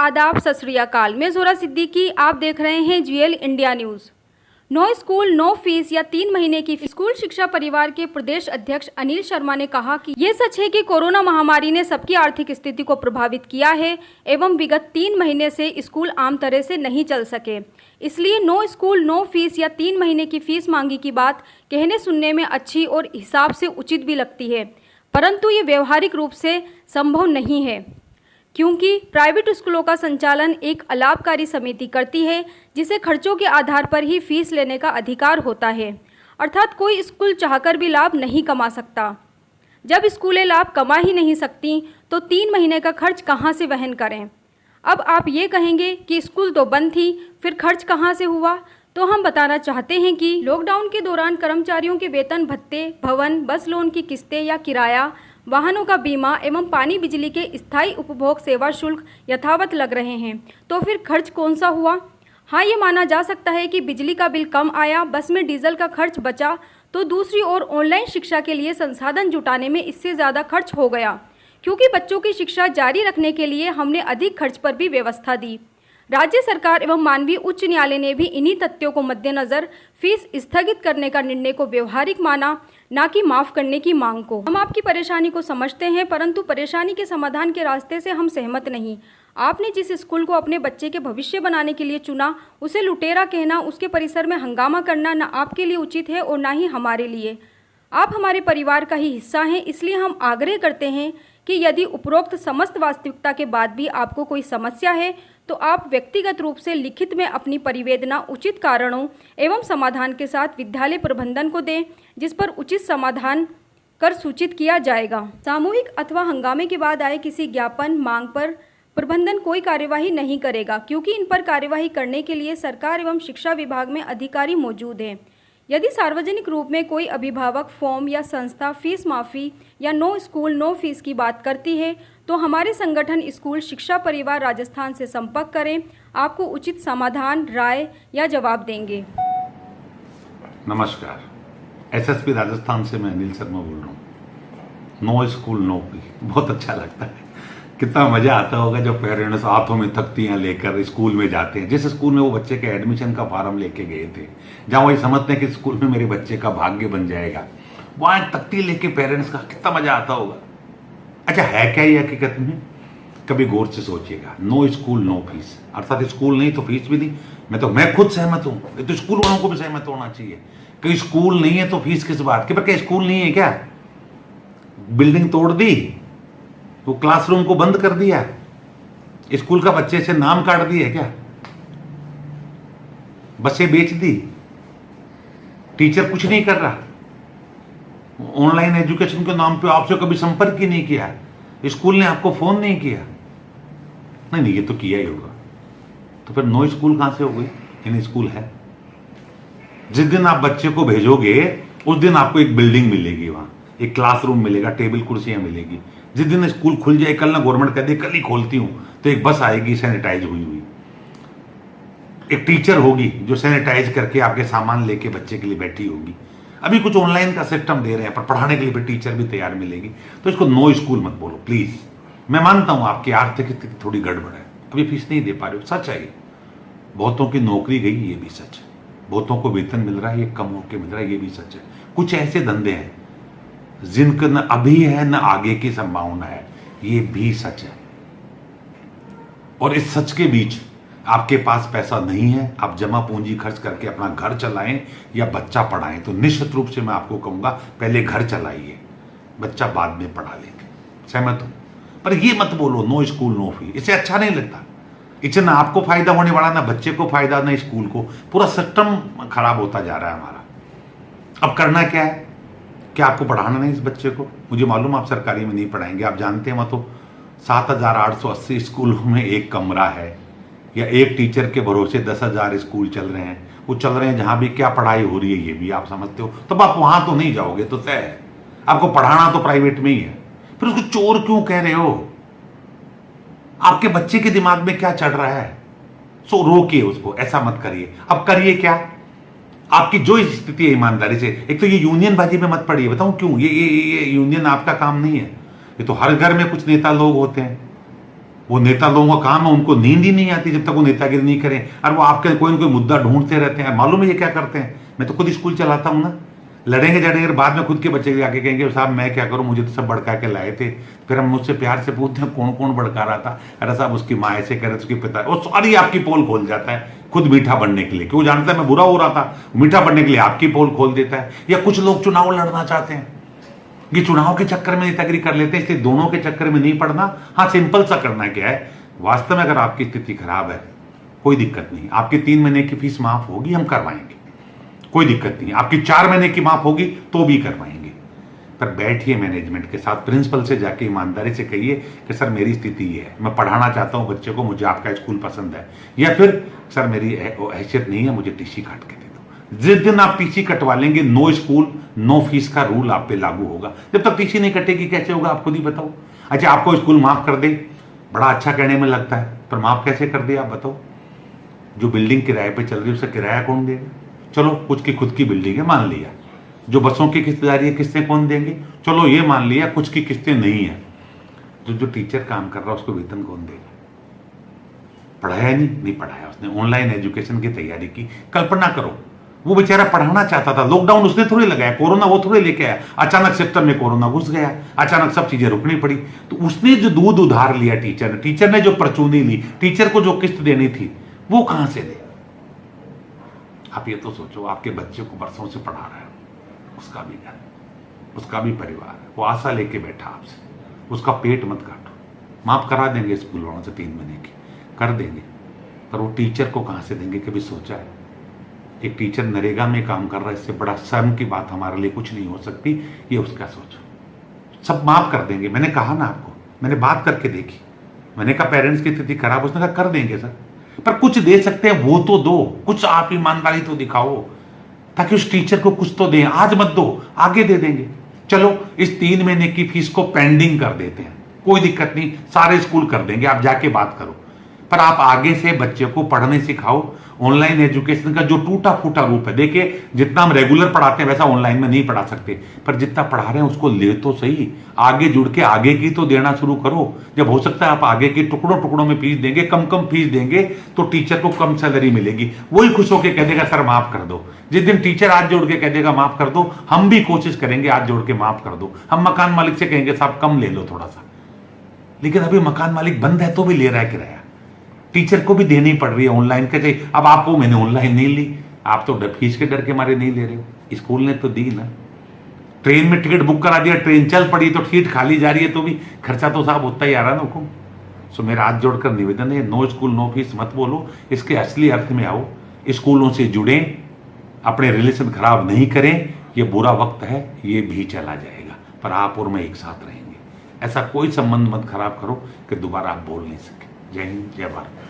आदाब, सत श्री अकाल। मैं ज़ोरा सिद्दीकी, आप देख रहे हैं GL India news. No school no fees या 3 महीने की स्कूल शिक्षा परिवार के प्रदेश अध्यक्ष अनिल शर्मा ने कहा कि ये सच है कि कोरोना महामारी ने सबकी आर्थिक स्थिति को प्रभावित किया है एवं विगत 3 महीने से स्कूल आम तरह से नहीं चल सके। इसलिए नो स्कूल नो फीस या 3 महीने की फीस मांगी की बात कहने सुनने में अच्छी और हिसाब से उचित भी लगती है, परंतु ये व्यवहारिक रूप से संभव नहीं है, क्योंकि प्राइवेट स्कूलों का संचालन एक अलाभकारी समिति करती है जिसे खर्चों के आधार पर ही फीस लेने का अधिकार होता है। अर्थात कोई स्कूल चाहकर भी लाभ नहीं कमा सकता। जब स्कूलें लाभ कमा ही नहीं सकती तो 3 महीने का खर्च कहाँ से वहन करें। अब आप ये कहेंगे कि स्कूल तो बंद थी, फिर खर्च कहाँ से हुआ। तो हम बताना चाहते हैं कि लॉकडाउन के दौरान कर्मचारियों के वेतन भत्ते, भवन, बस लोन की किस्तें या किराया, वाहनों का बीमा एवं पानी बिजली के स्थायी उपभोग सेवा शुल्क यथावत लग रहे हैं। तो फिर खर्च कौन सा हुआ। हाँ, ये माना जा सकता है कि बिजली का बिल कम आया, बस में डीजल का खर्च बचा, तो दूसरी ओर ऑनलाइन शिक्षा के लिए संसाधन जुटाने में इससे ज़्यादा खर्च हो गया, क्योंकि बच्चों की शिक्षा जारी रखने के लिए हमने अधिक खर्च पर भी व्यवस्था दी। राज्य सरकार एवं माननीय उच्च न्यायालय ने भी इन्हीं तथ्यों को मद्देनजर फीस स्थगित करने का निर्णय को व्यवहारिक माना, ना कि माफ़ करने की मांग को। हम आपकी परेशानी को समझते हैं, परंतु परेशानी के समाधान के रास्ते से हम सहमत नहीं। आपने जिस स्कूल को अपने बच्चे के भविष्य बनाने के लिए चुना, उसे लुटेरा कहना, उसके परिसर में हंगामा करना ना आपके लिए उचित है और ना ही हमारे लिए। आप हमारे परिवार का ही हिस्सा हैं, इसलिए हम आग्रह करते हैं कि यदि उपरोक्त समस्त वास्तविकता के बाद भी आपको कोई समस्या है तो आप व्यक्तिगत रूप से लिखित में अपनी परिवेदना उचित कारणों एवं समाधान के साथ विद्यालय प्रबंधन को दें, जिस पर उचित समाधान कर सूचित किया जाएगा। सामूहिक अथवा हंगामे के बाद आए किसी ज्ञापन मांग पर प्रबंधन कोई कार्यवाही नहीं करेगा, क्योंकि इन पर कार्यवाही करने के लिए सरकार एवं शिक्षा विभाग में अधिकारी मौजूद हैं। यदि सार्वजनिक रूप में कोई अभिभावक, फॉर्म या संस्था फीस माफ़ी या नो स्कूल नो फीस की बात करती है तो हमारे संगठन स्कूल शिक्षा परिवार राजस्थान से संपर्क करें। आपको उचित समाधान, राय या जवाब देंगे। नमस्कार, SSP राजस्थान से मैं अनिल शर्मा बोल रहा हूँ। नो स्कूल नो फी बहुत अच्छा लगता है। कितना मज़ा आता होगा जब पेरेंट्स हाथों में तख्तियाँ लेकर स्कूल में जाते हैं। जिस स्कूल में वो बच्चे के एडमिशन का फॉर्म लेके गए थे, जहाँ वही समझते हैं कि स्कूल में मेरे बच्चे का भाग्य बन जाएगा, वहाँ एक तख्ती लेके पेरेंट्स का कितना मज़ा आता होगा। अच्छा, है क्या ये हकीकत में? कभी गौर से सोचिएगा। नो स्कूल नो फीस, अर्थात स्कूल नहीं तो फीस भी नहीं। मैं खुद सहमत हूँ, तो स्कूल वालों को भी सहमत होना चाहिए कि स्कूल नहीं है तो फीस किस बात की। पर क्या स्कूल नहीं है क्या? बिल्डिंग तोड़ दी, वो क्लासरूम को बंद कर दिया, स्कूल का बच्चे से नाम काट दिया क्या? बसें बेच दी, टीचर कुछ नहीं कर रहा, ऑनलाइन एजुकेशन के नाम पे आपसे कभी संपर्क ही नहीं किया, स्कूल ने आपको फोन नहीं किया। नहीं, ये तो किया ही होगा। तो फिर नो स्कूल कहां से हो गई? इन स्कूल है। जिस दिन आप बच्चे को भेजोगे उस दिन आपको एक बिल्डिंग मिलेगी, वहां एक क्लासरूम मिलेगा, टेबल कुर्सियां मिलेगी। जिस दिन स्कूल खुल जाए, कल ना गवर्नमेंट कह दे कल ही खोलती हूं, तो एक बस आएगी सैनिटाइज हुई हुई, एक टीचर होगी जो सैनिटाइज करके आपके सामान लेके बच्चे के लिए बैठी होगी। अभी कुछ ऑनलाइन का सिस्टम दे रहे हैं, पर पढ़ाने के लिए भी टीचर भी तैयार मिलेगी। तो इसको नो स्कूल मत बोलो प्लीज। मैं मानता हूं आपकी आर्थिक स्थिति थोड़ी गड़बड़ है, अभी फीस नहीं दे पा रहे हो, सच है। बहुतों की नौकरी गई, ये भी सच है। बहुतों को वेतन मिल रहा है, ये कम होकर मिल रहा है, ये भी सच है। कुछ ऐसे धंधे हैं जिनका न अभी है न आगे की संभावना है, ये भी सच है। और इस सच के बीच आपके पास पैसा नहीं है, आप जमा पूंजी खर्च करके अपना घर चलाएं या बच्चा पढ़ाएं, तो निश्चित रूप से मैं आपको कहूंगा पहले घर चलाइए, बच्चा बाद में पढ़ा लेंगे। सहमत हूं, पर ये मत बोलो नो स्कूल नो फी, इससे अच्छा नहीं लगता। इससे ना आपको फायदा होने वाला, ना बच्चे को फायदा, ना स्कूल को। पूरा सिस्टम खराब होता जा रहा है हमारा। अब करना क्या है? क्या आपको पढ़ाना नहीं इस बच्चे को? मुझे मालूम आप सरकारी में नहीं पढ़ाएंगे, आप जानते हैं। वहाँ तो 7,880 स्कूलों में एक कमरा है, या एक टीचर के भरोसे 10,000 स्कूल चल रहे हैं। वो चल रहे हैं जहाँ भी क्या पढ़ाई हो रही है ये भी आप समझते हो, तब आप वहाँ तो नहीं जाओगे, तो तय है। आपको पढ़ाना तो प्राइवेट में ही है, फिर उसको चोर क्यों कह रहे हो? आपके बच्चे के दिमाग में क्या चढ़ रहा है? सो रोकिए उसको, ऐसा मत करिए। अब करिए क्या? आपकी जो स्थिति है ईमानदारी से, एक तो ये यूनियन बाजी में मत पड़िए। बताऊं क्यों? ये यूनियन आपका काम नहीं है। ये तो हर घर में कुछ नेता लोग होते हैं, वो नेता लोगों का काम है, उनको नींद ही नहीं आती जब तक वो नेतागिरी नहीं करें, और वो आपके कोई ना कोई मुद्दा ढूंढते रहते हैं। मालूम है ये क्या करते हैं? मैं तो खुद स्कूल चलाता हूँ ना, लड़ेंगे झड़ेंगे, बाद में खुद के बच्चे आके कहेंगे साहब मैं क्या करूं, मुझे तो सब भड़का के लाए थे। फिर हम मुझसे प्यार से पूछते हैं कौन कौन भड़का रहा था? अरे साहब उसकी माँ ऐसे करे, उसके पिता, वो सारी आपकी पोल खोल जाता है खुद मीठा बनने के लिए, क्यों जानता है मैं बुरा हो रहा था, मीठा बनने के लिए आपकी पोल खोल देता है। या कुछ लोग चुनाव लड़ना चाहते हैं, ये चुनाव के चक्कर में नेतागिरी कर लेते हैं, इसलिए दोनों के चक्कर में नहीं पड़ना। हाँ, सिंपल सा करना क्या है, वास्तव में अगर आपकी स्थिति खराब है कोई दिक्कत नहीं, आपकी 3 महीने की फीस माफ होगी, हम करवाएंगे, कोई दिक्कत नहीं। आपकी 4 महीने की माफ होगी तो भी करवाएंगे। पर बैठिए मैनेजमेंट के साथ, प्रिंसिपल से जाके ईमानदारी से कहिए कि सर मेरी स्थिति ये है, मैं पढ़ाना चाहता हूँ बच्चे को, मुझे आपका स्कूल पसंद है, या फिर सर मेरी हैसियत नहीं है, मुझे टीसी काट के दे दो। जिस दिन आप टीसी कटवा लेंगे, नो स्कूल नो फीस का रूल आप पे लागू होगा। जब तक टीसी नहीं कटेगी कैसे होगा, आप खुद ही बताओ। अच्छा, आपको स्कूल माफ कर दे, बड़ा अच्छा कहने में लगता है, पर माफ कैसे कर दे आप बताओ? जो बिल्डिंग किराए पे चल रही है उसका किराया कौन देगा? चलो कुछ की खुद की बिल्डिंग है मान लिया, जो बसों की किस्तदारी है किस्तें कौन देंगे? चलो ये मान लिया कुछ की किस्तें नहीं है, तो जो टीचर काम कर रहा है उसको वेतन कौन देगा? पढ़ाया नहीं पढ़ाया, उसने ऑनलाइन एजुकेशन की तैयारी की। कल्पना करो वो बेचारा पढ़ाना चाहता था, लॉकडाउन उसने थोड़ी लगाया, कोरोना वो थोड़ी लेके आया, अचानक सिस्टम में कोरोना घुस गया, अचानक सब चीजें रुकनी पड़ी। तो उसने जो दूध उधार लिया टीचर ने जो परचूनी ली, टीचर को जो किस्त देनी थी वो कहां से दे? आप ये तो सोचो, आपके बच्चे को बरसों से पढ़ा रहा है, उसका भी घर, उसका भी परिवार, वो आशा लेके बैठा आपसे, उसका पेट मत काटो। माफ करा देंगे स्कूल वालों से 3 महीने की, कर देंगे, पर वो टीचर को कहां से देंगे? कभी सोचा है? एक टीचर नरेगा में काम कर रहा है, इससे बड़ा शर्म की बात हमारे लिए कुछ नहीं हो सकती। ये उसका सोचो, सब माफ कर देंगे। मैंने कहा ना आपको, मैंने बात करके देखी, मैंने कहा पेरेंट्स की स्थिति खराब, उसने कहा कर देंगे सर, पर कुछ दे सकते हैं वो तो दो, कुछ आप ईमानदारी तो दिखाओ, ताकि उस टीचर को कुछ तो दें। आज मत दो, आगे दे देंगे। चलो इस 3 महीने की फीस को पेंडिंग कर देते हैं, कोई दिक्कत नहीं, सारे स्कूल कर देंगे, आप जाके बात करो। पर आप आगे से बच्चे को पढ़ने सिखाओ। ऑनलाइन एजुकेशन का जो टूटा फूटा रूप है, देखिए जितना हम रेगुलर पढ़ाते हैं वैसा ऑनलाइन में नहीं पढ़ा सकते, पर जितना पढ़ा रहे हैं उसको ले तो सही, आगे जुड़ के आगे की तो देना शुरू करो। जब हो सकता है आप आगे की टुकड़ों टुकड़ों में फीस देंगे, कम कम फीस देंगे, तो टीचर को कम सैलरी मिलेगी, वही खुश होकर कह देगा सर माफ कर दो। जिस दिन टीचर हाथ जोड़ के कह देगा माफ कर दो, हम भी कोशिश करेंगे हाथ जोड़ के माफ कर दो। हम मकान मालिक से कहेंगे साहब कम ले लो थोड़ा सा, लेकिन अभी मकान मालिक बंद है तो भी ले रहा है किराया, टीचर को भी देनी पड़ रही है ऑनलाइन के। अब आपको मैंने ऑनलाइन नहीं ली, आप तो फीस के डर के मारे नहीं ले रहे हो, स्कूल ने तो दी ना। ट्रेन में टिकट बुक करा दिया, ट्रेन चल पड़ी तो सीट खाली जा रही है, तो भी खर्चा तो साहब होता ही आ रहा ना हुकुम। सो मेरा हाथ जोड़कर निवेदन है, नो स्कूल नो फीस मत बोलो, इसके असली अर्थ में आओ, स्कूलों से जुड़ें, अपने रिलेशन खराब नहीं करें। ये बुरा वक्त है, ये भी चला जाएगा, पर आप और मैं एक साथ रहेंगे। ऐसा कोई संबंध मत खराब करो कि दोबारा आप बोल नहीं सके। जय हिंद, जय भारत।